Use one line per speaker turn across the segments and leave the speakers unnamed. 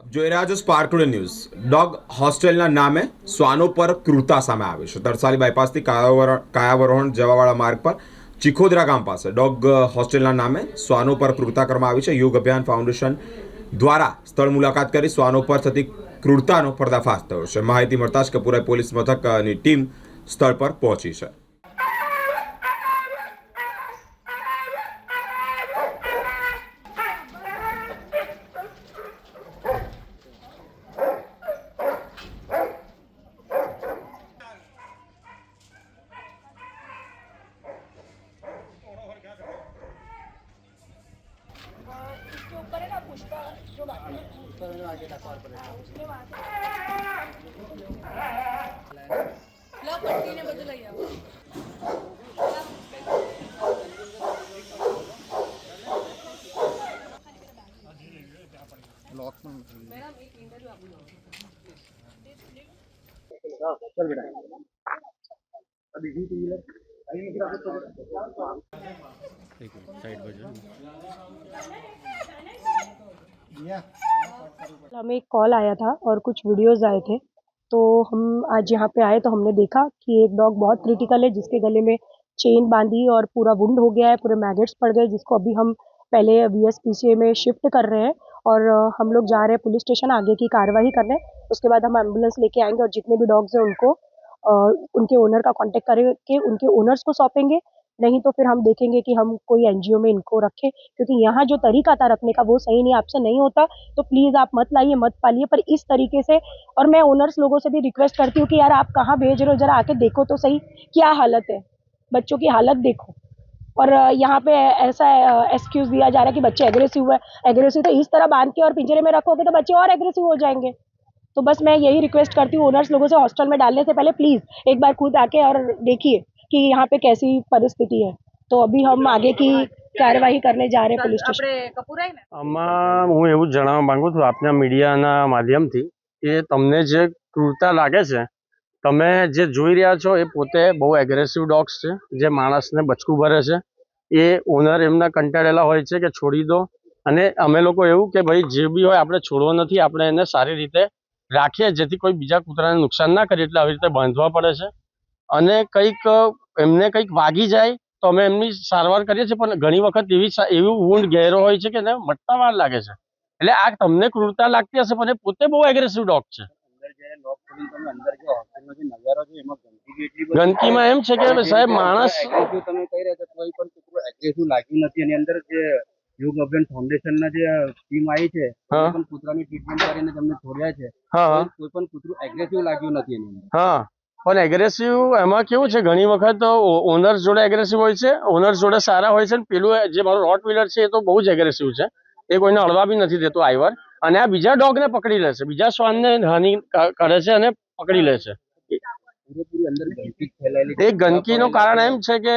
જોઈ રહ્યા છો સ્પાર્ક ટુડે ન્યૂઝ। ડોગ હોસ્ટેલના નામે શ્વાનો પર ક્રૂરતા સામે આવી છે। તરસાલી બાયપાસથી કાયાવરોહણ જવાવાળા માર્ગ પર ચીખોદરા ગામ પાસે ડોગ હોસ્ટેલના નામે શ્વાનો પર ક્રૂરતા કરવામાં આવી છે। યુગ અભિયાન ફાઉન્ડેશન દ્વારા સ્થળ મુલાકાત કરી શ્વાનો પર થતી ક્રૂરતાનો પર્દાફાશ થયો છે। માહિતી મળતા જ કપુરા પોલીસ મથકની ટીમ સ્થળ પર પહોંચી છે।
इसके ऊपर है ना पुष्पा जो बाकी है उसने वहाँ लो पट्टी ने बदल लिया मेरा एक इंटरव्यू आपको
चल बेटा अभी जी टू व्हीलर
साइड बजा
हमें एक कॉल आया था और कुछ वीडियोस आए थे, तो हम आज यहाँ पे आए तो हमने देखा कि एक डॉग बहुत क्रिटिकल है जिसके गले में चेन बांधी और पूरा वुंड हो गया है, पूरे मैगेट्स पड़ गए, जिसको अभी हम पहले VSPCA में शिफ्ट कर रहे हैं और हम लोग जा रहे हैं पुलिस स्टेशन आगे की कार्रवाई करने। उसके बाद हम एम्बुलेंस लेके आएंगे और जितने भी डॉग्स हैं उनको उनके ओनर का कांटेक्ट करके उनके ओनर्स को सौंपेंगे, नहीं तो फिर हम देखेंगे कि हम कोई NGO में इनको रखें, क्योंकि यहाँ जो तरीका था रखने का वो सही नहीं। आपसे नहीं होता तो प्लीज़ आप मत लाइए, मत पालिए, पर इस तरीके से। और मैं ओनर्स लोगों से भी रिक्वेस्ट करती हूँ कि यार आप कहाँ भेज रहे हो, जरा आके देखो तो सही क्या हालत है, बच्चों की हालत देखो। और यहाँ पे ऐसा एक्सक्यूज़ दिया जा रहा है कि बच्चे एग्रेसिव है। एग्रेसिव तो इस तरह बांध के और पिंजरे में रखोगे तो बच्चे और एग्रेसिव हो जाएंगे। तो बस मैं यही रिक्वेस्ट करती हूँ ओनर्स लोगों से, हॉस्टल में डालने से पहले प्लीज़ एक बार खुद आके और देखिए कि यहाँ पे कैसी परिस्थिति है। तो अभी हम आगे की કાર્યવાહી કરને જા રહે પોલીસ સ્ટેશન।
આમાં હું એવું જણાવવા માંગુ છું આપના મીડિયાના માધ્યમથી કે તમને જે ક્રૂરતા લાગે છે, તમે જે જોઈ રહ્યા છો એ પોતે બહુ એગ્રેસિવ ડોગ્સ છે જે માણસને બચકું ભરે છે। એ ઓનર એમના કંટાળેલા હોય છે કે છોડી દો, અને અમે લોકો એવું કે ભાઈ જે બી હોય આપણે છોડવો નથી, આપણે એને સારી રીતે રાખીએ જેથી કોઈ બીજા કૂતરાને નુકસાન ના કરે, એટલે આવી રીતે બાંધવા પડે છે। અને કંઈક એમને કંઈક વાગી જાય તો અમે એમની સારવાર કરીએ છીએ, પણ ઘણી વખત એવી વૂંડ ગહેરો હોય છે કે એને મટતા વાર લાગે છે। એટલે આ તમને ક્રૂરતા લાગતી હશે, પણ એ પોતે બહુ એગ્રેસિવ ડોગ છે। ગંદકીમાં એમ છે કે સાહેબ માણસ
તમે કહી રહ્યા છો કોઈ પણ કૂતરું એગ્રેસિવ લાગ્યું નથી, એની અંદર જે યુગ અભિયાન ફાઉન્ડેશનના જે ટીમ આવી છે પણ કૂતરાની ટ્રીટમેન્ટ કરીને તમને છોડ્યા છે, કોઈ પણ કૂતરું એગ્રેસિવ લાગ્યું નથી એની અંદર।
હા, પણ એગ્રેસિવ એમાં કેવું છે, ઘણી વખત ઓનર્સ જોડે એગ્રેસિવ હોય છે, ઓનર્સ જોડે સારા હોય છે, અને પેલું જે મારું રોટ વ્હીલર છે એ તો બહુ જ એગ્રેસિવ છે, એ કોઈને અડવા બી નથી દેતો આઈવર, અને આ બીજા ડોગને પકડી લે છે, બીજા શ્વાનને હાનિ કરે છે અને પકડી લે છે। એ ગંદકીનું કારણ એમ છે કે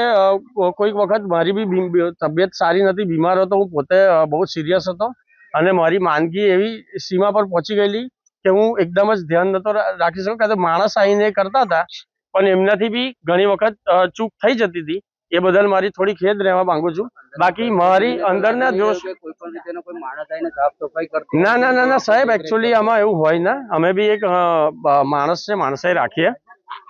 કોઈક વખત મારી બી તબિયત સારી નથી, બીમાર હતો, હું પોતે બહુ સિરિયસ હતો, અને મારી માંદગી એવી સીમા પર પહોંચી ગયેલી કે હું એકદમ જ ધ્યાન નતો રાખી શકું, કારણ કે માણસ આવીને કરતા હતા, પણ એમનાથી બી ઘણી વખત ચૂક થઈ જતી હતી। એ બદલ મારી થોડી ખેદ રહેવા માંગુ છું। બાકી મારી અંદરના જોશ ના ના ના ના સાહેબ, એકચ્યુઅલી આમાં એવું હોય ના, અમે બી એક માણસ છે, માણસે રાખીએ,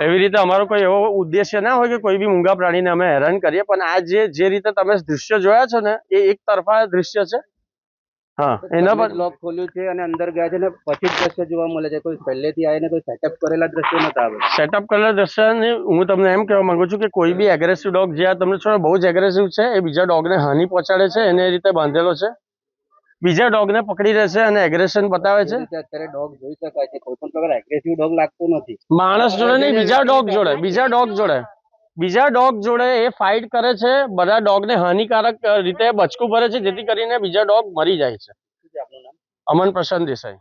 એવી રીતે અમારો કોઈ એવો ઉદ્દેશ્ય ના હોય કે કોઈ બી મૂંગા પ્રાણીને અમે હેરાન કરીએ, પણ આ જે રીતે તમે દૃશ્ય જોયા છો ને એ એક તરફા દૃશ્ય છે। હા, એના પર
લોક ખોલ્યું છે અને અંદર ગયા છે ને પછી જ દ્રશ્ય જોવા મળે છે, કોઈ પહેલેથી આવીને કોઈ સેટઅપ કરેલા દ્રશ્ય નતા આવે।
સેટઅપ કરેલા દ્રશ્ય હું તમને એમ કહેવા માંગુ છું કે કોઈ બી એગ્રેસિવ ડોગ જે આ તમને છો બહુ જ એગ્રેસિવ છે, એ બીજા ડોગને હાનિ પહોંચાડે છે, એને એ રીતે બાંધેલો છે, બીજા ડોગને પકડી રહે છે અને એગ્રેશન બતાવે છે।
અત્યારે ડોગ જોઈ શકાય છે, કોઈ પણ પ્રકાર એગ્રેસિવ ડોગ લાગતો નથી,
માણસ જોડે નહીં, બીજા ડોગ જોડે બીજા ડોગ જોડે એ ફાઇટ કરે છે, બધા ડોગને હાનિકારક રીતે બચકું ભરે છે, જેથી કરીને બીજા ડોગ મરી જાય છે। અમન પ્રશાંત દેસાઈ।